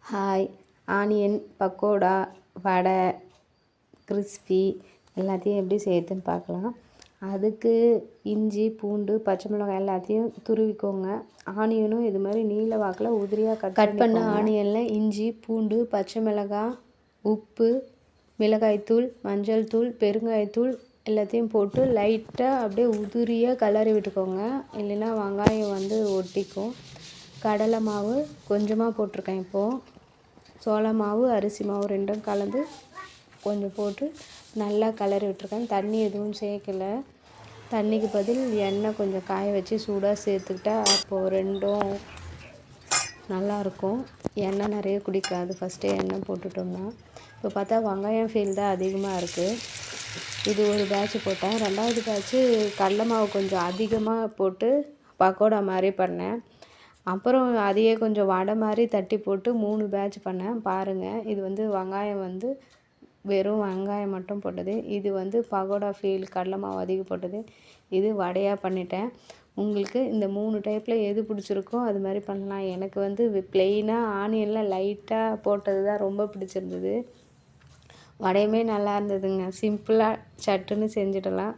Hi! Onion pakoda, வடை, crispy எல்லாத்தையும் எப்படி செய்யுதுன்னு பார்க்கலாம். அதுக்கு இஞ்சி, பூண்டு, பச்சை மிளகாய் எல்லாத்தையும் துருவிக்கோங்க. ஆனியனும் இது மாதிரி நீல வாக்கில் உதிரியாக கட் பண்ண ஆனியனில் இஞ்சி, பூண்டு, பச்சை மிளகாய், உப்பு, மிளகாய்த்தூள், மஞ்சள் தூள், பெருங்காயத்தூள் எல்லாத்தையும் போட்டு லைட்டாக அப்படியே உதிரியாக கிளறி விட்டுக்கோங்க. இல்லைன்னா வெங்காயம் ஒட்டிக்கும். கடலை மாவு கொஞ்சமாக போட்டிருக்கேன். இப்போது சோள மாவு, அரிசி மாவு ரெண்டும் கலந்து கொஞ்சம் போட்டு நல்லா கிளறி விட்டுருக்கேன். தண்ணி எதுவும் சேர்க்கலை. தண்ணிக்கு பதில் எண்ணெய் கொஞ்சம் காய வச்சு சூடாக சேர்த்துக்கிட்டா அப்போது ரெண்டும் நல்லாயிருக்கும். எண்ணெய் நிறைய குடிக்காது ஃபஸ்ட்டே எண்ணெய் போட்டுட்டோம்னா. இப்போ பார்த்தா வெங்காயம் ஃபீல் தான் அதிகமாக இருக்குது. இது ஒரு பேட்ச் போட்டேன். ரெண்டாவது பேட்ச்சு கடலை மாவு கொஞ்சம் அதிகமாக போட்டு பக்கோடா மாதிரி பண்ணேன். அப்புறம் அதையே கொஞ்சம் வடை மாதிரி தட்டி போட்டு 3 பேட்ச் பண்ணேன். பாருங்கள், இது வெங்காயம் வெறும் வெங்காயம் மட்டும் போட்டது. இது பக்கோடா ஃபீல் கடலை மாவு அதிகம் போட்டது. இது வடையாக பண்ணிட்டேன். உங்களுக்கு இந்த 3 டைப்பில் எது பிடிச்சிருக்கோ அது மாதிரி பண்ணலாம். எனக்கு ப்ளெயினாக ஆனியனில் லைட்டாக போட்டது தான் ரொம்ப பிடிச்சிருந்தது. வடையுமே நல்லா இருந்ததுங்க. சிம்பிளாக சட்டுன்னு செஞ்சிடலாம்.